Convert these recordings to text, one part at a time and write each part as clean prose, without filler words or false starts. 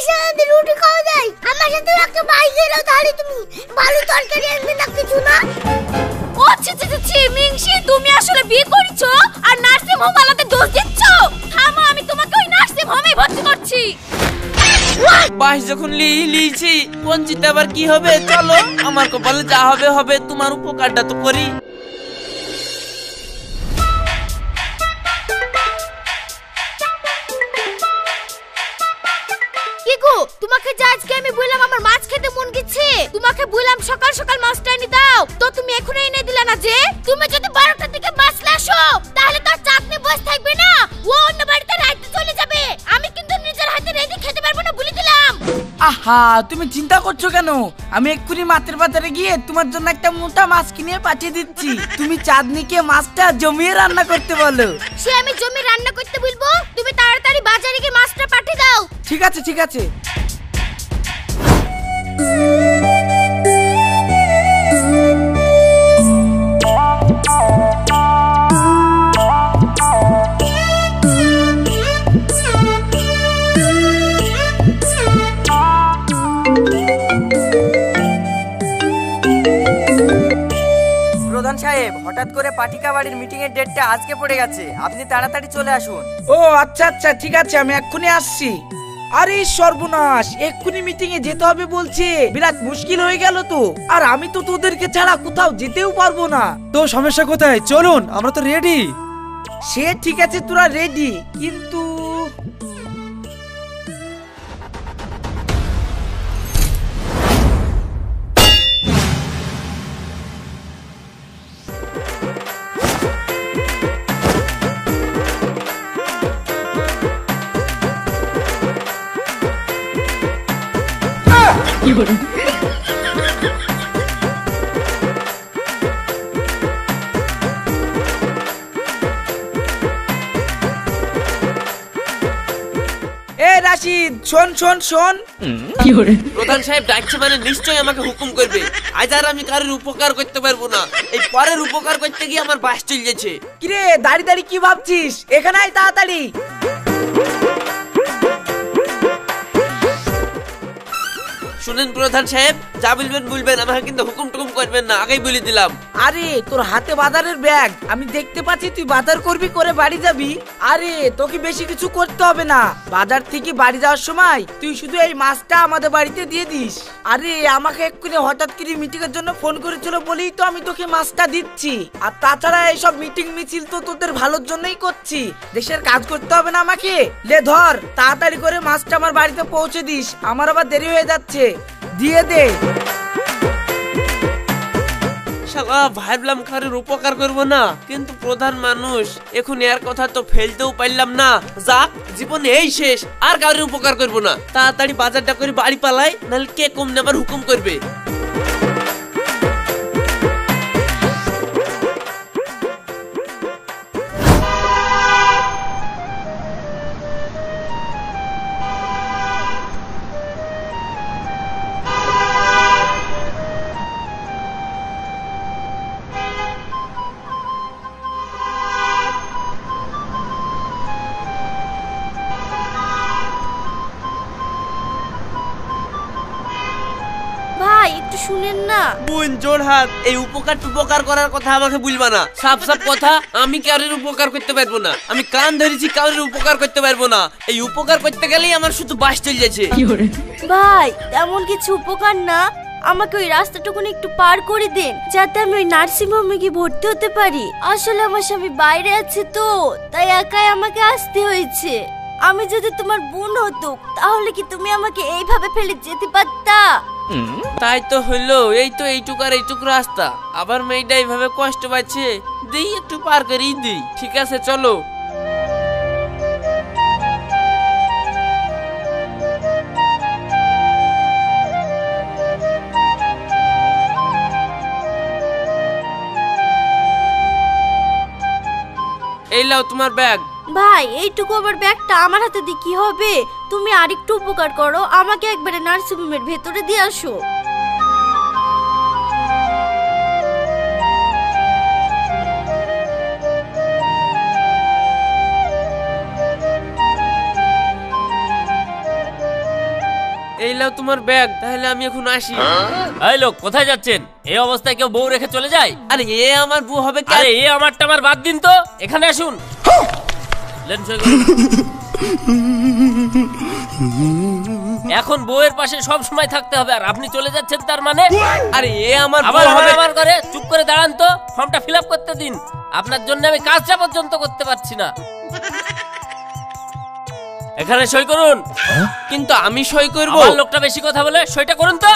সাথে রুটি খাওয়া যায়, আমার সাথে একটা ভাই গেল, তাহলে তুমি ভালো তরকারি আনবে না কিছু না? ও ছি মিংসি, তুমি আসলে বিয়ে করেছো আর নার্সিং হোম আলাদা দোষ দিচ্ছ? থামো, আমি তোমাকে ওই নার্সিং হোমে ভর্তি করছি। বাস যখন লিয়েছি বঞ্চিত আবার কি হবে? চলো, আমার কপালে যা হবে হবে, তোমার উপকারটা তো করি। তোমাকে যে আজকে আমি বললাম আমার মাছ খেতে মন গেছে, তোমাকে বললাম সকাল সকাল মাছটা এনে দাও, তো তুমি এখন এনে দিলে না যে? তুমি যদি 12টার দিকে মাছ লাসো তাহলে তো চাটনি বস থাকবে না, ও অন্য বাড়িতে রাইতে চলে যাবে। আমি কিন্তু নিজের হাতে রেডি খেতে পারবো না বলে দিলাম। আহা, তুমি চিন্তা করছো কেন? আমি এক্ষুনি মাছের বাজারে গিয়ে তোমার জন্য একটা মোটা মাছ কিনে পাঠিয়ে দিচ্ছি। তুমি চাঁদনিকে মাছটা জমিয়ে রান্না করতে বলো। সে আমি জমি রান্না করতে বলবো, তুমি তাড়াতাড়ি বাজারে গিয়ে মাছটা পাঠিয়ে দাও। ঠিক আছে ঠিক আছে। প্রধান সাহেব, হঠাৎ করে পাটিকা বাড়ির মিটিং এর ডেটটা আজকে পড়ে গেছে, আপনি তাড়াতাড়ি চলে আসুন। ও আচ্ছা আচ্ছা, ঠিক আছে, আমি এক্ষুনি আসছি। আরে সর্বনাশ, এক্ষুনি মিটিং এ যেতে হবে বলছে, বিরাট মুশকিল হয়ে গেল তো। আর আমি তো তোদেরকে ছাড়া কোথাও যেতেও পারবো না। তো সমস্যা কোথায়? চলুন, আমরা তো রেডি। সে ঠিক আছে, তোরা রেডি, কিন্তু রাশিদ, শোন শোন শোন। প্রধান সাহেব ডাকছে মানে নিশ্চয়ই আমাকে হুকুম করবে। আজ আর আমি কারোর উপকার করতে পারবো না, এই পরের উপকার করতে গিয়ে আমার বাস চলে যাচ্ছে। কিরে দাঁড়িয়ে দাঁড়িয়ে কি ভাবছিস? এখানে আয় তাড়াতাড়ি। শুনেন প্রধান সাহেব, যা বলবেন বলবেন, আমাকে কিন্তু হুকুম টুকুম করবেন না, আগেই বলে দিলাম। আরে তোর হাতে বাজারের ব্যাগ, আমি দেখতে পাচ্ছি তুই বাজার করবি, করে বাড়ি যাবি। আরে তোকে বেশি কিছু করতে হবে না, বাজার থেকে বাড়ি যাওয়ার সময় তুই শুধু এই মাছটা আমাদের বাড়িতে দিয়ে দিস। আরে আমাকে এক্ষুনি হঠাৎ করে মিটিং এর জন্য ফোন করেছিল বলেই তো আমি তোকে মাছটা দিচ্ছি। আর তাছাড়া এইসব মিটিং মিছিল তো তোদের ভালোর জন্যই করছি, দেশের কাজ করতে হবে না আমাকে। লে ধর, তাড়াতাড়ি করে মাছটা আমার বাড়িতে পৌঁছে দিস, আমার আবার দেরি হয়ে যাচ্ছে, দিয়ে দে। শালা ভাবলাম কারোর উপকার করবো না, কিন্তু প্রধান মানুষ, এখন এর কথা তো ফেলতেও পারলাম না। যাক, জীবনে এই শেষ, আর কারোর উপকার করবো না। তাড়াতাড়ি বাজারটা করে বাড়ি পালাই, নাহলে কে কম নেবার হুকুম করবে। একটু শুনেন না। বোন জোড়হাত, এই উপকার টুপকার করার কথা আমাকে বলবা না। সাফ সাফ কথা, আমি কারোর উপকার করতে পারবো না। আমি কান ধরেছি, কারোর উপকার করতে পারবো না। এই উপকার করতে গেলেই আমার শুধু বাস চলে যাচ্ছে। ভাই তেমন কিছু উপকার না, আমাকে ওই রাস্তাটুকুনি একটু পার করে দেন, যাতে আমি ওই নার্সিং হোমে গিয়ে ভর্তি হতে পারি। আসলে আমার স্বামী বাইরে আছে তো, তাই একাই আমাকে আসতে হয়েছে। আমি যদি তোমার বোন হতো তাহলে কি তুমি আমাকে এইভাবে ফেলে যেতে পারতা? তাই তো হইলো, এই তো এইটুক আর এইটুক রাস্তা, আবার মেয়েটা এইভাবে কষ্ট পাচ্ছে, দিই একটু পার করেই দিই। ঠিক আছে চলো। এই লাও তোমার ব্যাগ। ভাই এইটুকু আবার ব্যাগটা আমার হাতে দিয়ে কি হবে? তুমি আরেকটু উপকার করো, আমাকে একবারে নার্সিং হোমের ভেতরে দিয়ে আসো। এই লাও তোমার ব্যাগ, তাহলে আমি এখন আসি। এই লোক কোথায় যাচ্ছেন? এই অবস্থায় কেউ বউ রেখে চলে যায়? আরে এ আমার বউ হবে কেন? আরে এ আমারটা আমার বাদ দিন তো, এখানে আসুন। লেন সই করুন। এখন বউয়ের পাশে সব সময় থাকতে হবে আর আপনি চলে যাচ্ছেন তার মানে? আরে এ আমার আবার বউ হবে। আবার করে চুপ করে দাঁড়ান তো, ফর্মটা ফিল আপ করতে দিন। আপনার জন্য আমি কাজটা পর্যন্ত করতে পারছি না। এখানে সই করুন। কিন্তু আমি সই করব। আমার লোকটা বেশি কথা বলে, সইটা করুন তো।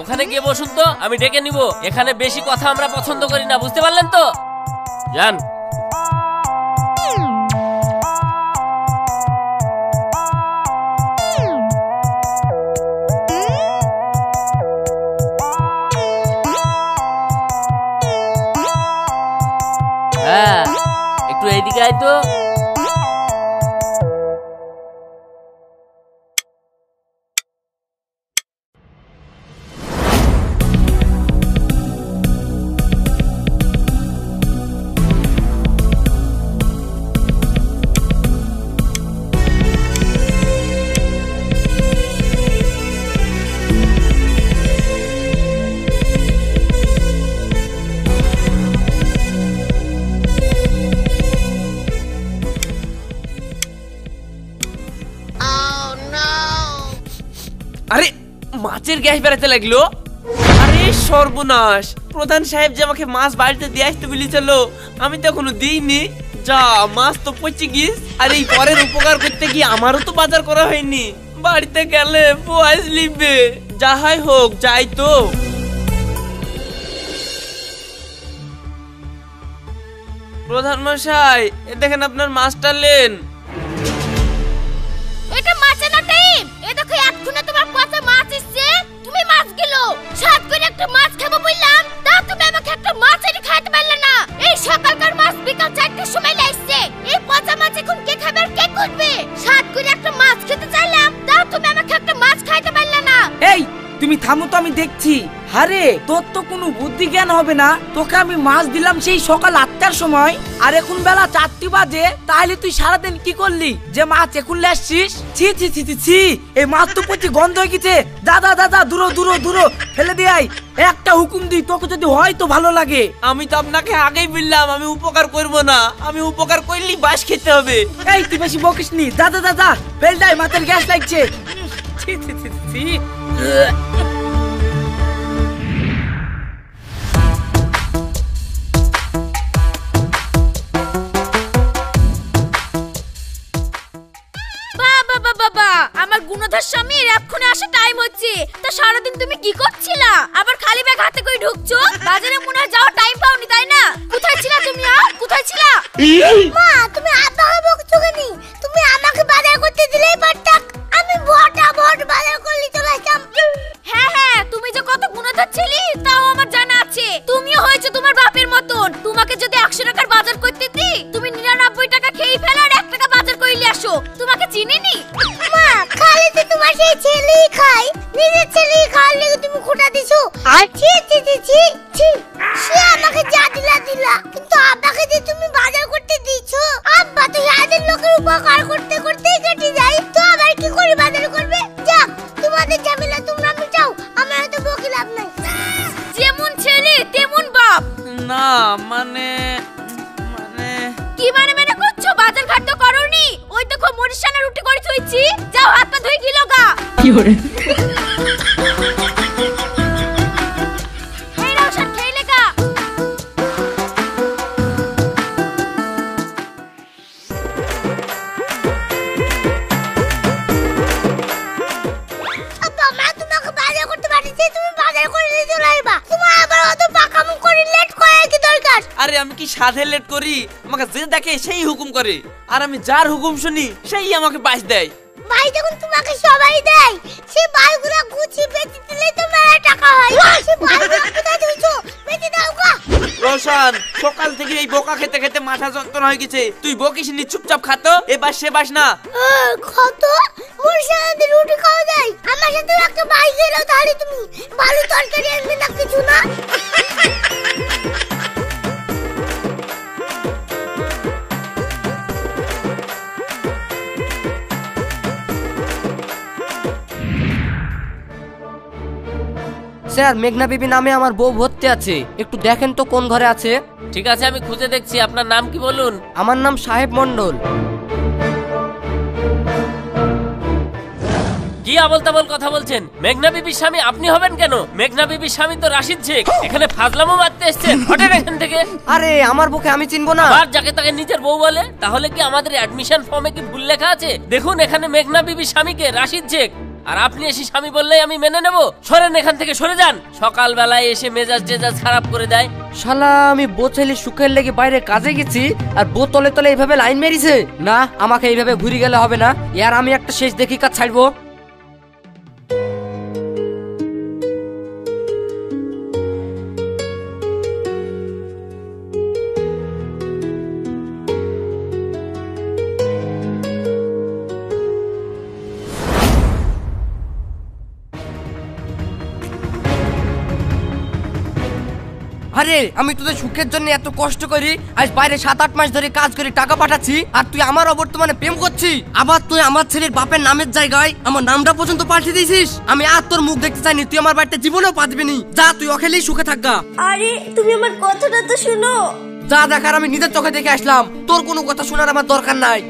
ওখানে গিয়ে বসুন তো, আমি ডেকে নিব। এখানে বেশি কথা আমরা পছন্দ করি না, বুঝতে পারলেন তো? যান। হ্যাঁ, একটু এইদিকে আয় তো। আরে মাছের গ্যাস বেড়াতে লাগলো। আরে সর্বনাশ, প্রধান সাহেব যে আমাকে মাছ বাড়িতে দিয়ে আসতে বলেছিল, আমি তো এখনো দিইনি। যা, মাছ তো পচে গিস। আর এই পরের উপকার করতে গিয়ে আমারও তো বাজার করা হয়নি। বাড়িতে গেলে বয়স লিখবে। যাহাই হোক, যাই তো। প্রধান মশাই, এ দেখেন আপনার মাছটা লেন। এটা মাছে না টাইম। এ দেখো এক্ষুনি তোমার পচা মাছ এসেছে। তুমি মাছ গিলো সাত করে একটা মাছ খাবো বললাম, তা তুমি আমাকে একটা মাছ এনে খাইতে পারলে না। এই সকালকার মাছ বিকাল 4টার সময় লাগছে। এই পচা মাছ এখন কে খাবে আর কে করবে? সাত করে একটা মাছ খেতে চাইলাম, তা তুমি আমাকে একটা মাছ খাইতে পারলে না। এই তুমি থামো তো, আমি দেখছি। আরে তোর তো কোনো বুদ্ধি জ্ঞান হবে না। তোকে আমি মাছ দিলাম সেই সকাল 8টার সময়, আর এখন বেলা 4টি বাজে। তাহলে তুই সারাদিন কি করলি যে মাছ এখন আসছিস? ছি ছি ছি ছি ছি, এই মাছ তো প্রতি গন্ধ হয়ে গেছে। দাদা দাদা দূরো দূরো দূরো ফেলে দিয়ে আয়। একটা হুকুম দি, তোকে যদি হয় তো ভালো লাগে। আমি তো আপনাকে আগেই বললাম আমি উপকার করব না। আমি উপকার করলেই বাস খেতে হবে। এই তুই বেশি বকিস নি। দাদা দাদা ফেল দেয়, মাথার গ্যাস লাগছে। ছি ছি ছি ছি। আমার গুণধর স্বামীর এক্ষুনি আসা টাইম হচ্ছে। তা সারাদিন তুমি কি করছিলা? আবার খালি ব্যাগ হাতে করে ঢুকছো। বাজারে মনে হয় যাওয়ার টাইম পাওনি, তাই না? কোথায় ছিলা তুমি? কোথায় ছিলা? মা, তুমি আব্বাকে বকছো কেন? তুমি আমাকে বাজার করতে দিলেই পারতাক। আমি ভট বাজার করলি চলে আসতাম। হ্যাঁ হ্যাঁ, তুমি যে কত গুণধর ছিলি তাও আমার জানা আছে। তুমিও হয়েছে তোমার বাপের মতন। তোমাকে যদি 100 টাকার বাজার করতে দি, তুমি 99 টাকা খেয়ে ফেলো আর 1 টাকা বাজার কইলে আসো। তোমাকে চিনিনি? মা, খালি তো তোমার সেই ছেলেই খায়। নিজের ছেলেই খাওয়ার লেগে তুমি খোটা দিছো। ছি ছি ছি ছি ছি। সে আমাকে যা দিলা, কিন্তু আব্বাকে যে তুমি বাজার করতে দিছো, আব্বা তো সাদের লোকের উপকার করতে করতেই কেটে যায়। তো আবার কি করে বাজার করবে? যাক, তোমাদের ঝামেলা তোমরা মিটাও, আমার তো বকি লাভ নাই। যেমন ছেলে তেমন বাপ। না মানে কি মানে করছো? বাজার ঘাট তো করোনি। ওই দেখো মরিশানা রুটি করে থইছি, যাও হাত পা ধুই গিলো গা। কি করে? এই রওশন খেলে গা। আব্বা, মা তোমাকে বাজার করতে পাঠিয়েছে, তুমি বাজার করে নিয়ে চলে আসবা। তোমার আবার অত পাকামো করে লেট করার কি দরকার? আরে আমি কি সাধে লেট করি? আমাকে যে দেখে সেই হুকুম করে, আর আমি যার হুকুম শুনি সেই আমাকে বাস দেয়। ভাই যখন তোমাকে সবাই দেয়, সে বাইগুলো গুছিয়ে বেচে দিলেই তো মেলা টাকা হয়। সে বাইগুলো কোথায় দিছো? বেচে দাও গা। রোশন, সকাল থেকে এই বোকা খেতে খেতে মাথা যন্ত্রণা হয়ে গেছে। তুই বকিস নি, চুপচাপ খাতো। এবার সে বাস না। কত মোর সাথে রুটি খাওয়া যায়? আমার সাথে একটা ভাই গেল, তাহলে তুমি ভালো তরকারি আনবে না কিছু না? স্যার মেঘনা বিবি নামে আমার বউ ভর্তি আছে, একটু দেখেন তো কোন ঘরে আছে। ঠিক আছে, আমি খুঁজে দেখছি। আপনার নাম কি বলুন? আমার নাম সাহেব মন্ডল। কি আবল তাবল কথা বলছেন? মেঘনা বিবির স্বামী আপনি হবেন কেন? মেঘনা বিবির স্বামী তো রাশিদ শেখ। এখানে ফাজলামো মারতে এসেছেন? হটেন এখান থেকে। আরে আমার বউকে আমি চিনবো না? আর যাকে তাকে নিজের বউ বলে, তাহলে কি আমাদের অ্যাডমিশন ফর্মে কি ভুল লেখা আছে? দেখুন এখানে মেঘনা বিবির স্বামীকে রাশিদ শেখ, আর আপনি এসে স্বামী বললেই আমি মেনে নেব? সরেন এখান থেকে, সরে যান। সকালবেলায় এসে মেজাজ টেজাজ খারাপ করে দেয়। শালা আমি বোতলে সুখের লেগে বাইরে কাজে গেছি আর বোতলে তলে এইভাবে লাইন মেরিছে। না, আমাকে এইভাবে ঘুরে গেলে হবে না, ইয়ার আমি একটা শেষ দেখি কাজ ছাড়বো। আরে আমি তোদের সুখের জন্য এত কষ্ট করি, আজ বাইরে 7-8 মাস ধরে কাজ করে টাকা পাঠাচ্ছি, আর তুই আমার অবর্তমানে প্রেম করছিস। আবার তুই আমার ছেলের বাপের নামের জায়গায় আমার নামটা পর্যন্ত পাল্টে দিয়েছিস। আমি আর তোর মুখ দেখতে চাইনি, তুই আমার বাড়িতে জীবনেও পাঠবি নি। যা, তুই অখেলেই সুখে থাকগা। আরে তুমি আমার কথাটা তো শুনো। যা দেখার আমি নিজের চোখে দেখে আসলাম, তোর কোনো কথা শোনার আমার দরকার নাই।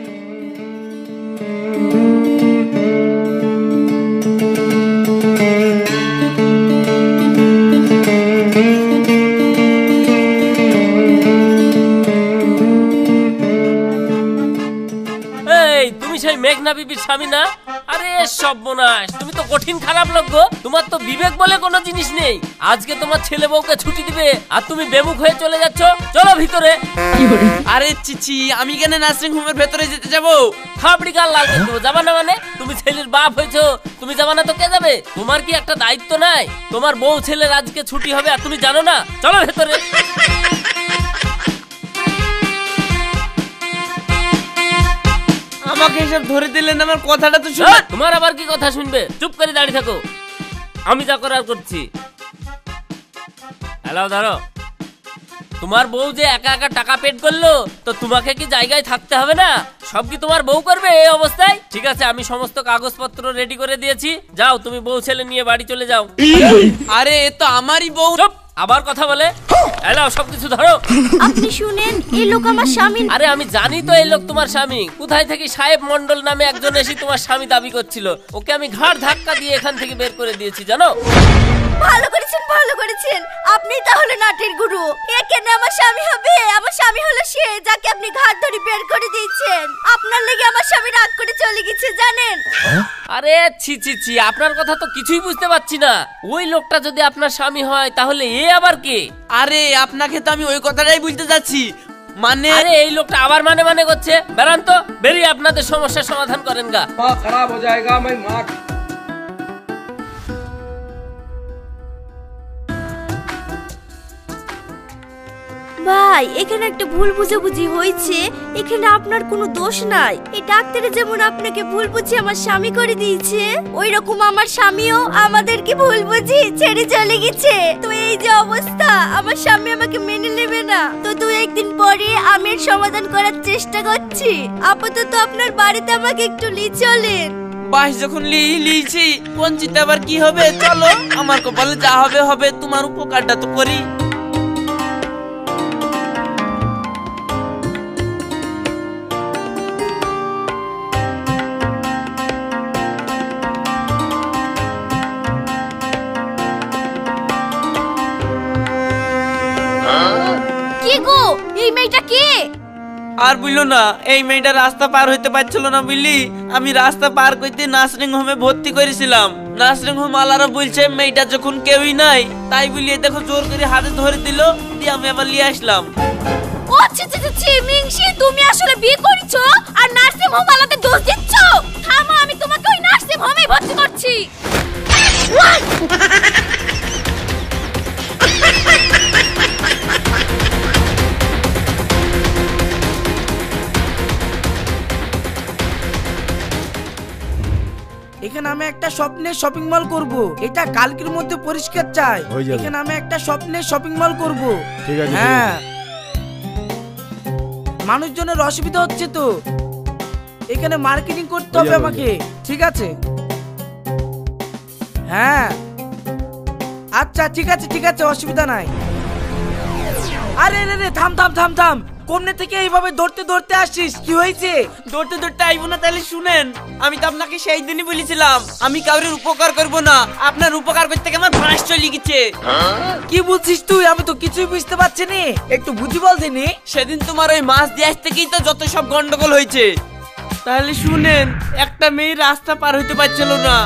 তুমি সেই মেঘনা বিবির স্বামী না? আরে সর্বনাশ, তুমি তো কঠিন খারাপ লোক গো। তোমার তো বিবেক বলে কোনো জিনিস নেই। আজকে তোমার ছেলে বউকে ছুটি দিবে আর তুমি বেমুখ হয়ে চলে যাচ্ছ। চলো ভিতরে। আরে চিচি, আমি কেন নার্সিং হোমের ভেতরে যেতে যাবো? খাবড়ি গাল লাল করে দেবো। যাবা না মানে? তুমি ছেলের বাপ হয়েছো, তুমি যাবা না তো কে যাবে? তোমার কি একটা দায়িত্ব নাই? তোমার বউ ছেলের আজকে ছুটি হবে আর তুমি জানো না? চলো ভেতরে। আমাকে এসব ধরে দিলেন, আমার কথাটা তো শুনে। তোমার আবার কি কথা শুনবে? চুপ করে দাঁড়িয়ে থাকো, আমি যা করার করছি। হ্যালো, ধরো। তোমার বউ যে একা একা টাকা পেড করলো, তো তোমাকে কি জায়গায় থাকতে হবে না? সব কি তোমার বউ করবে এই অবস্থায়? ঠিক আছে, আমি সমস্ত কাগজপত্র রেডি করে দিয়েছি। যাও, তুমি বউ ছেলে নিয়ে বাড়ি চলে যাও। আরে এ তো আমারই বউ। চুপ, আবার কথা বলে। হ্যালো, সবকিছু ধরো। আপনি শুনেন, এই লোক আমার স্বামী। আরে আমি জানি তো এই লোক তোমার স্বামী। কোথায় থেকে সাহেব মন্ডল নামে একজন এসে তোমার স্বামী দাবি করছিল। ওকে আমি ঘাড় ধাক্কা দিয়ে এখান থেকে বের করে দিয়েছি, জানো? ভালো করেছেন, ভালো করেছেন। আপনি তাহলে নাটের গুরু। এখানে আমার স্বামী হবে? আমার স্বামী হলো সে যাকে আপনি ঘাট ধরে বের করে দিয়েছেন। আপনার লেগে আমার স্বামী রাগ করে চলে গেছে, জানেন? আরে ছি ছি ছি, আপনার কথা তো কিছুই বুঝতে পারছি না। ওই লোকটা যদি আপনার স্বামী হয় তাহলে এ আবার কে? আরে আপনাকে তো আমি ওই কথাটাই বুঝতে যাচ্ছি। মানে আরে এই লোকটা আবার মানে মানে করছে। বেরান তো, বেরিয়ে আপনাদের সমস্যার সমাধান করেন গা। খারাপ হয়ে যায়গা मैं माँ। ভাই, এখানে একটা ভুল বুঝাবুঝি হয়েছে। এখানে আপনার কোনো দোষ নাই। এই ডাক্তারে যেমন আপনাকে ভুল বুঝিয়ে আমার স্বামী করে দিয়েছে, ওই রকম আমার স্বামীও আমাদেরকে ভুল বুঝি ছেড়ে চলে গেছে। তো এই যে অবস্থা, আমার স্বামী আমাকে মেনে নেবে না। তো 2-1 দিন পরে আমি এর সমাধান করার চেষ্টা করছি। আপাতত আপনার বাড়িতে আমাকে একটু নিয়ে চলেন। বাস যখন লিয়েছি, বঞ্চিত আবার কি হবে? চলো, আমার কপালে যা হবে হবে, তোমার উপকারটা তো করি। কি গো, এই মেয়েটা কে? আর বুঝলো না, এই মেয়েটা রাস্তা পার হইতে পারছিল না বুঝলি। আমি রাস্তা পার করতে নার্সিং হোমে ভর্তি করেছিলাম। নার্সিং হোম আলারা বলছে মেয়েটা যখন কেউই নাই, তাই বলিয়ে দেখো জোর করে হাতে ধরে দিল, দিয়ে আমি আবার নিয়ে আসলাম। ও ছি ছি ছি, মিংসি, তুমি আসলে বিয়ে করেছো আর নার্সিং হোম আলাতে দোষ দিচ্ছ? থামো, আমি তোমাকে ওই নার্সিং হোমে ভর্তি করছি। এখানে আমি একটা স্বপ্নের শপিং মল করব। এটা কালকের মধ্যে পরিষ্কার চাই। এখানে আমি একটা স্বপ্নের শপিং মল করব। ঠিক আছে। হ্যাঁ, মানুষজনের অসুবিধা হচ্ছে তো, এখানে মার্কেটিং করতে হবে আমাকে। ঠিক আছে, হ্যাঁ। আচ্ছা ঠিক আছে অসুবিধা নাই। আরে রে রে থাম থাম থাম থাম, কোমনে থেকে এইভাবে দৌড়তে দৌড়তে আসছিস, কি হয়েছে? দৌড়তে দৌড়তে আইবো না তাহলে শুনেন, আমি তো আপনাকে সেই দিনই বলেছিলাম আমি কাউরের উপকার করব না, আপনার উপকার করতে গিয়ে আমার ফাঁস চলে গেছে। কি বলছিস তুই? আমি তো কিছুই বুঝতে পারছি না, একটু বুঝি বলছিনি। সেদিন তোমার ওই মাছ দিয়ে আসতে গিয়েই তো যত সব গন্ডগোল হয়েছে। তাহলে শুনেন, একটা মেয়ে রাস্তা পার হইতে পারছিল না।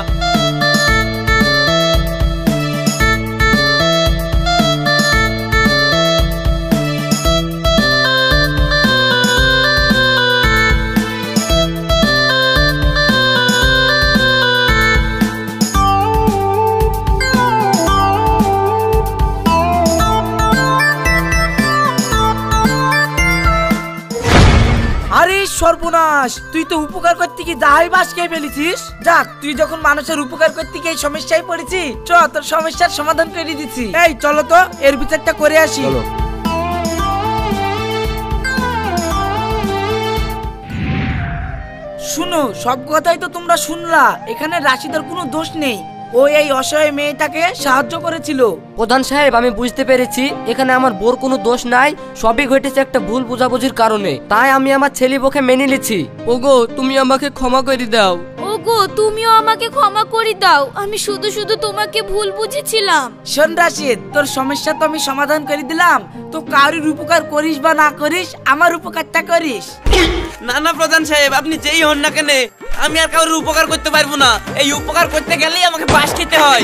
আরে সর্বনাশ, তুই তো উপকার করতে গিয়ে দাহাই বাস খেয়ে ফেলেছিস। যাক, তুই যখন মানুষের উপকার করতে গিয়ে এই সমস্যায় পড়েছি, চ তোর সমস্যার সমাধান করে দিচ্ছি। এই চলো তো এর বিচারটা করে আসি। শুনো, সব কথাই তো তোমরা শুনলা, এখানে রাশিদার কোনো দোষ নেই, ও এই অসহায় মেয়েটাকে সাহায্য করেছিল। প্রধান সাহেব, আমি বুঝতে পেরেছি এখানে আমার বোর কোনো দোষ নাই, সবই ঘটেছে একটা ভুল বোঝাবুঝির কারণে, তাই আমি আমার ছেলে বউকে মেনে নিয়েছি। ওগো, তুমি আমাকে ক্ষমা করে দাও। ওগো, তুমিও আমাকে ক্ষমা করে দাও, আমি শুধু শুধু তোমাকে ভুল বুঝেছিলাম। শোন রাশিদ, তোর সমস্যা তো আমি সমাধান করে দিলাম, তো কারোর উপকার করিস বা না করিস, আমার উপকারটা করিস। না না প্রধান সাহেব, আপনি যেই হন না কেন, আমি আর কারোর উপকার করতে পারবো না। এই উপকার করতে গেলেই আমাকে বাস খেতে হয়।